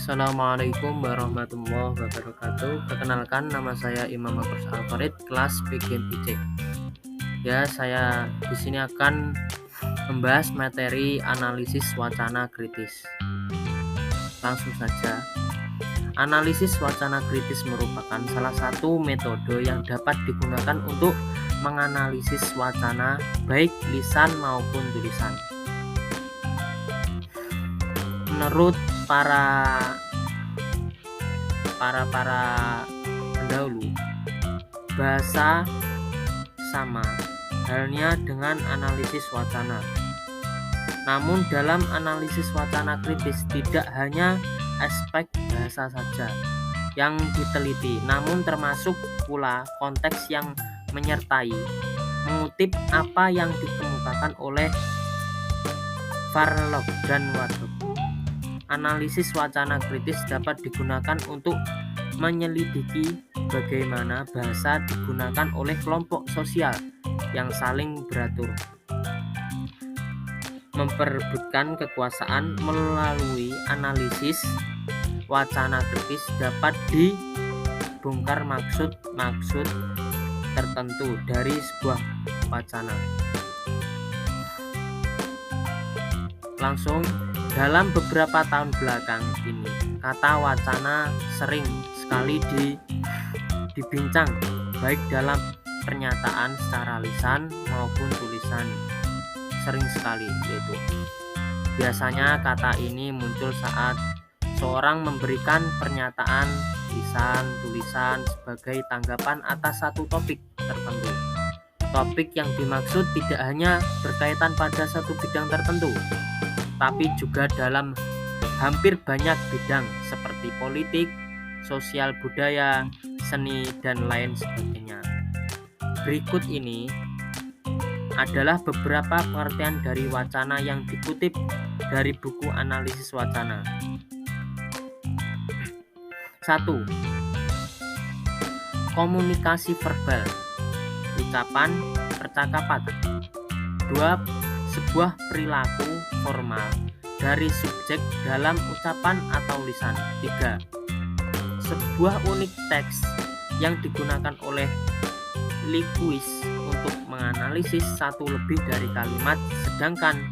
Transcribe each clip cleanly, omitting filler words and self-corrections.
Assalamualaikum warahmatullahi wabarakatuh. Perkenalkan, nama saya Imam Agus Alfarid, kelas PGMIC. Ya, saya di sini akan membahas materi analisis wacana kritis. Langsung saja. Analisis wacana kritis merupakan salah satu metode yang dapat digunakan untuk menganalisis wacana baik lisan maupun tulisan. Menurut para pendahulu, bahasa sama halnya dengan analisis wacana. Namun dalam analisis wacana kritis tidak hanya aspek bahasa saja yang diteliti, namun termasuk pula konteks yang menyertai, mengutip apa yang dikemukakan oleh Farlog dan Wardop. Analisis wacana kritis dapat digunakan untuk menyelidiki bagaimana bahasa digunakan oleh kelompok sosial yang saling beratur, memperebutkan kekuasaan. Melalui analisis wacana kritis dapat dibongkar maksud-maksud tertentu dari sebuah wacana. Langsung, dalam beberapa tahun belakang ini, kata wacana sering sekali dibincang, baik dalam pernyataan secara lisan maupun tulisan. Sering sekali, yaitu biasanya kata ini muncul saat seorang memberikan pernyataan lisan tulisan sebagai tanggapan atas satu topik tertentu. Topik yang dimaksud tidak hanya berkaitan pada satu bidang tertentu, tapi juga dalam hampir banyak bidang seperti politik, sosial, budaya, seni, dan lain sebagainya. Berikut ini adalah beberapa pengertian dari wacana yang dikutip dari buku analisis wacana. 1. Komunikasi verbal, ucapan, percakapan. 2. Sebuah perilaku formal dari subjek dalam ucapan atau lisan. 3. Sebuah unit teks yang digunakan oleh linguis untuk menganalisis satu lebih dari kalimat, sedangkan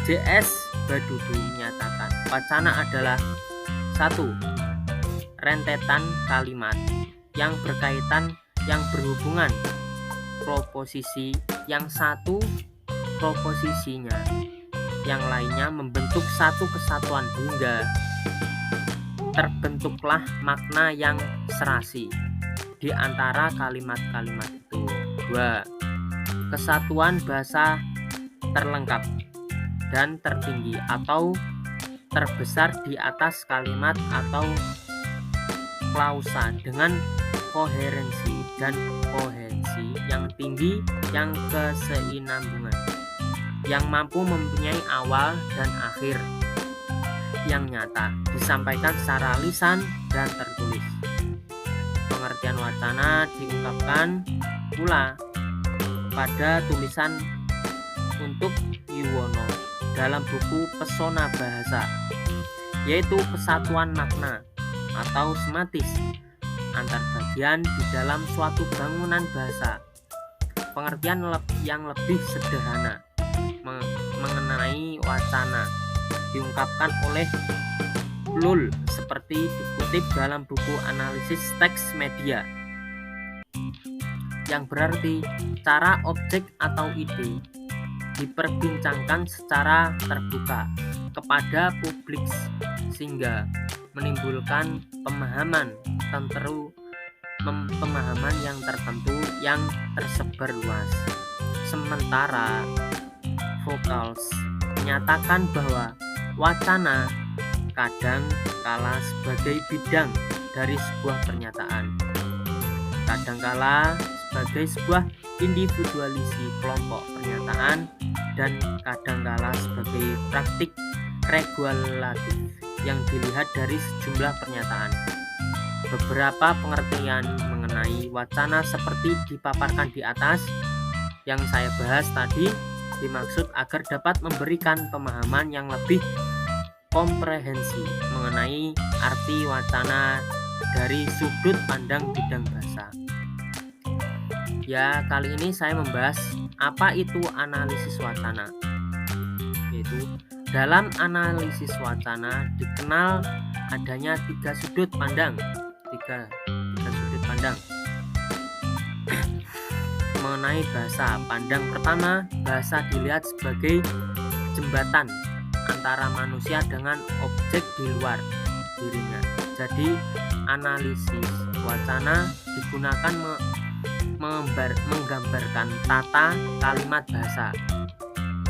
J.S. Badudu menyatakan wacana adalah 1. Rentetan kalimat yang berkaitan yang berhubungan proposisi yang satu proposisinya yang lainnya membentuk satu kesatuan hingga terbentuklah makna yang serasi di antara kalimat-kalimat itu. 2. Kesatuan bahasa terlengkap dan tertinggi atau terbesar di atas kalimat atau klausa dengan koherensi dan koherensi yang tinggi, yang kesinambungan, yang mampu mempunyai awal dan akhir yang nyata, disampaikan secara lisan dan tertulis. Pengertian wacana diungkapkan pula pada tulisan untuk Yuwono dalam buku Pesona Bahasa, yaitu kesatuan makna atau sematis antar bagian di dalam suatu bangunan bahasa. Pengertian yang lebih sederhana mengenai wacana diungkapkan oleh Lul seperti dikutip dalam buku analisis teks media, yang berarti cara objek atau ide diperbincangkan secara terbuka kepada publik sehingga menimbulkan pemahaman yang tertentu yang tersebar luas. Sementara Vocals menyatakan bahwa wacana kadang kala sebagai bidang dari sebuah pernyataan, kadang kala sebagai sebuah individualisi kelompok pernyataan, dan kadang kala sebagai praktik regulatif yang dilihat dari sejumlah pernyataan. Beberapa pengertian mengenai wacana seperti dipaparkan di atas yang saya bahas tadi dimaksud agar dapat memberikan pemahaman yang lebih komprehensi mengenai arti wacana dari sudut pandang bidang bahasa. Ya, kali ini saya membahas apa itu analisis wacana. Yaitu dalam analisis wacana dikenal adanya tiga sudut pandang mengenai bahasa. Pandang pertama, bahasa dilihat sebagai jembatan antara manusia dengan objek di luar dirinya. Jadi analisis wacana digunakan menggambarkan tata kalimat bahasa,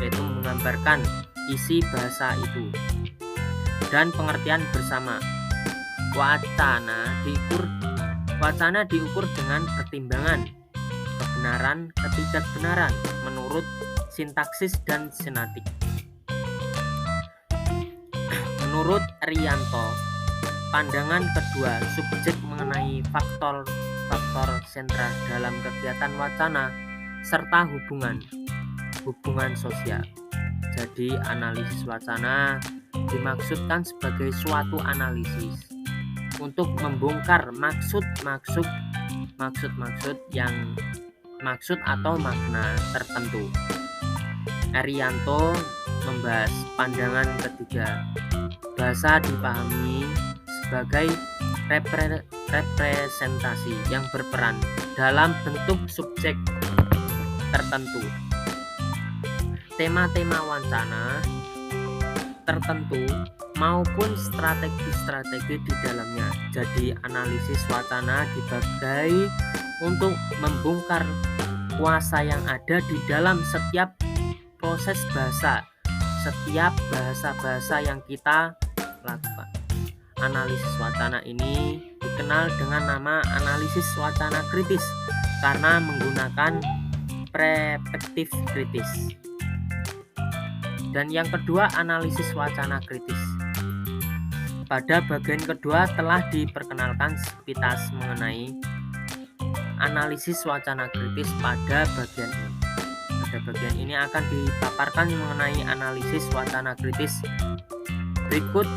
yaitu menggambarkan isi bahasa itu, dan pengertian bersama. Wacana diukur dengan pertimbangan kebenaran ketidakbenaran menurut sintaksis dan semiotik. Menurut Rianto, pandangan kedua subjek mengenai faktor sentral dalam kegiatan wacana serta hubungan sosial. Jadi analisis wacana dimaksudkan sebagai suatu analisis untuk membongkar maksud atau makna tertentu. Arianto membahas pandangan ketiga, bahasa dipahami sebagai representasi yang berperan dalam bentuk subjek tertentu, tema-tema wacana tertentu maupun strategi-strategi di dalamnya. Jadi analisis wacana dibagi untuk membongkar kuasa yang ada di dalam setiap proses bahasa, setiap bahasa yang kita lakukan. Analisis wacana ini dikenal dengan nama analisis wacana kritis karena menggunakan perspektif kritis. Dan yang kedua, analisis wacana kritis. Pada bagian kedua telah diperkenalkan sepintas mengenai analisis wacana kritis pada bagian ini. Pada bagian ini akan dipaparkan mengenai analisis wacana kritis. Berikut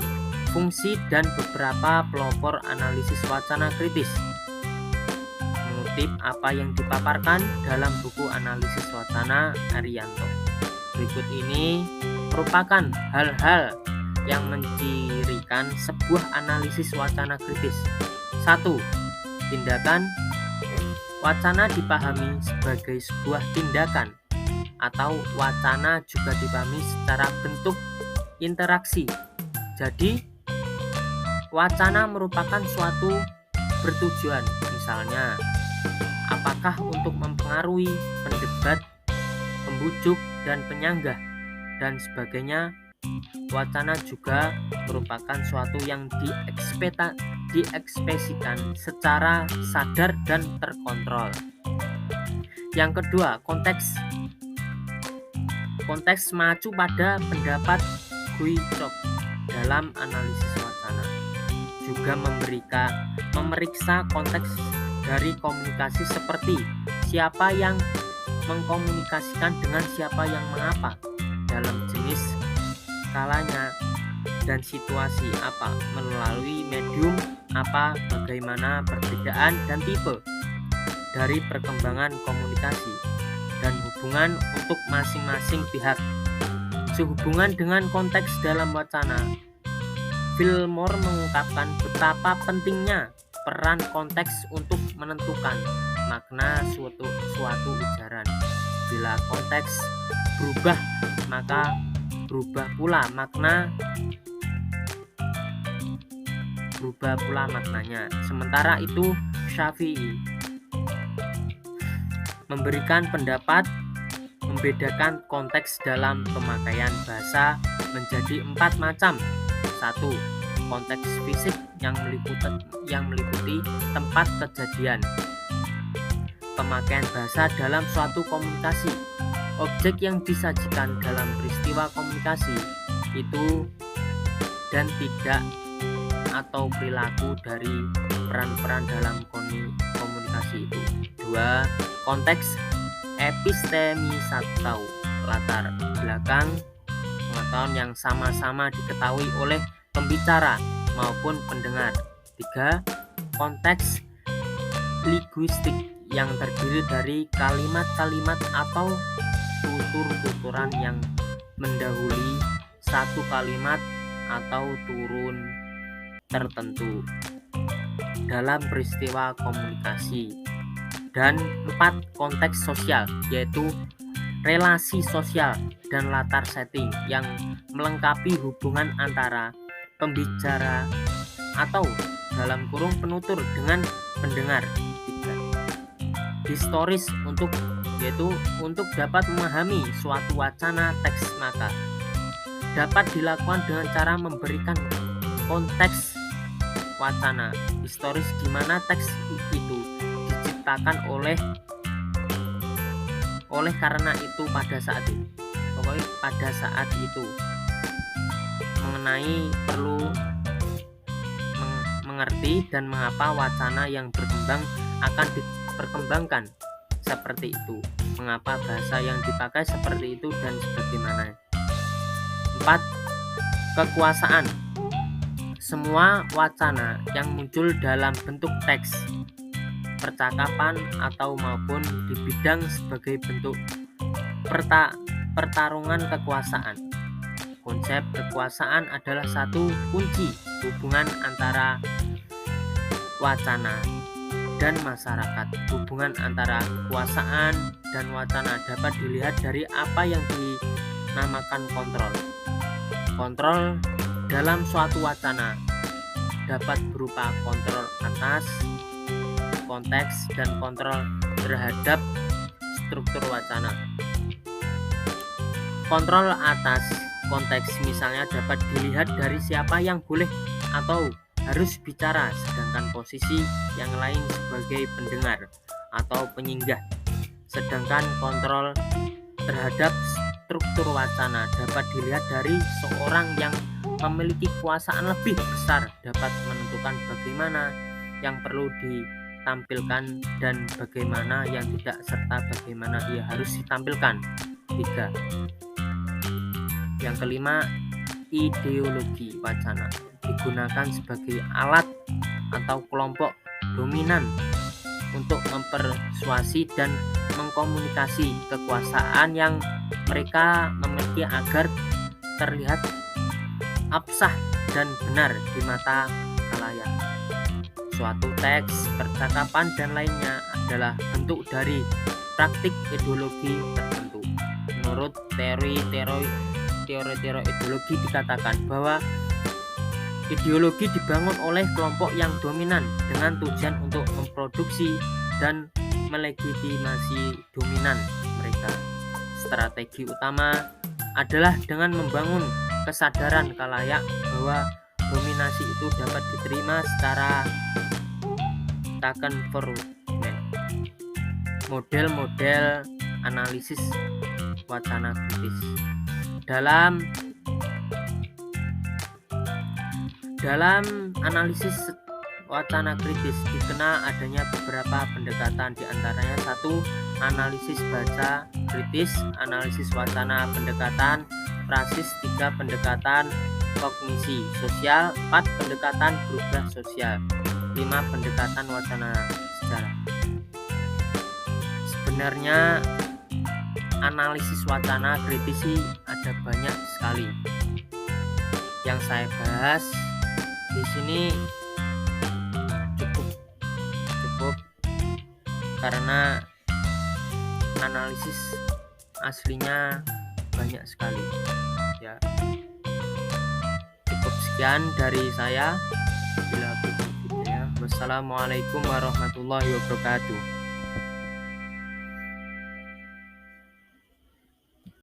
fungsi dan beberapa pelopor analisis wacana kritis. Mengutip apa yang dipaparkan dalam buku analisis wacana Arianto. Berikut ini merupakan hal-hal yang mencirikan sebuah analisis wacana kritis. 1. Tindakan. Wacana dipahami sebagai sebuah tindakan atau wacana juga dipahami secara bentuk interaksi. Jadi wacana merupakan suatu bertujuan, misalnya apakah untuk mempengaruhi pendebat, pembujuk, dan penyanggah, dan sebagainya. Wacana juga merupakan suatu yang diekspresikan secara sadar dan terkontrol. Yang kedua, konteks. Konteks mengacu pada pendapat Guichop dalam analisis wacana. Juga memeriksa konteks dari komunikasi seperti siapa yang mengkomunikasikan dengan siapa yang mengapa, dalam jenis, skalanya, dan situasi apa, melalui medium apa, bagaimana perbedaan dan tipe dari perkembangan komunikasi dan hubungan untuk masing-masing pihak. Sehubungan dengan konteks dalam wacana, Fillmore mengungkapkan betapa pentingnya peran konteks untuk menentukan makna suatu ujaran. Bila konteks berubah, maka berubah pula maknanya. Sementara itu, Syafi'i memberikan pendapat membedakan konteks dalam pemakaian bahasa menjadi 4 macam. 1. Konteks fisik yang meliputi tempat kejadian. Pemakaian bahasa dalam suatu komunikasi. Objek yang disajikan dalam peristiwa komunikasi itu dan tidak atau perilaku dari peran-peran dalam komunikasi itu. 2. Konteks epistemis atau latar belakang pengetahuan yang sama-sama diketahui oleh pembicara maupun pendengar. 3. Konteks linguistik yang terdiri dari kalimat-kalimat atau tutur-tuturan yang mendahului satu kalimat atau turun tertentu dalam peristiwa komunikasi. Dan 4. Konteks sosial, yaitu relasi sosial dan latar setting yang melengkapi hubungan antara pembicara atau dalam kurung penutur dengan pendengar. 3. Historis yaitu untuk dapat memahami suatu wacana teks, maka dapat dilakukan dengan cara memberikan konteks wacana historis di mana teks itu diciptakan oleh karena itu pada saat itu mengenai perlu mengerti dan mengapa wacana yang berkembang akan diperkembangkan seperti itu, mengapa bahasa yang dipakai seperti itu, dan sebagaimana. 4. Kekuasaan. Semua wacana yang muncul dalam bentuk teks, percakapan atau maupun di bidang sebagai bentuk pertarungan kekuasaan. Konsep kekuasaan adalah satu kunci hubungan antara wacana dan masyarakat. Hubungan antara kekuasaan dan wacana dapat dilihat dari apa yang dinamakan kontrol. Kontrol dalam suatu wacana dapat berupa kontrol atas konteks dan kontrol terhadap struktur wacana. Kontrol atas konteks misalnya dapat dilihat dari siapa yang boleh atau harus bicara, sedangkan posisi yang lain sebagai pendengar atau penyinggah. Sedangkan kontrol terhadap struktur wacana dapat dilihat dari seorang yang memiliki kekuasaan lebih besar dapat menentukan bagaimana yang perlu ditampilkan dan bagaimana yang tidak, serta bagaimana ia harus ditampilkan. 3. Yang kelima, ideologi wacana digunakan sebagai alat atau kelompok dominan untuk mempersuasi dan mengkomunikasi kekuasaan yang mereka memiliki agar terlihat absah dan benar di mata khalayak. Suatu teks, percakapan, dan lainnya adalah bentuk dari praktik ideologi tertentu. Menurut teori ideologi dikatakan bahwa ideologi dibangun oleh kelompok yang dominan dengan tujuan untuk memproduksi dan melegitimasi dominan mereka. Strategi utama adalah dengan membangun kesadaran khalayak bahwa dominasi itu dapat diterima secara taken forward. Model-model analisis wacana kritis. Dalam analisis wacana kritis dikenal adanya beberapa pendekatan, diantaranya 1. Analisis baca kritis, analisis wacana pendekatan prasis, 3. Pendekatan kognisi sosial, 4. Pendekatan berubah sosial, 5. Pendekatan wacana sejarah. Sebenarnya analisis wacana kritis ada banyak sekali. Yang saya bahas di sini cukup karena analisis aslinya banyak sekali. Ya, cukup sekian dari saya. Wassalamualaikum warahmatullahi wabarakatuh.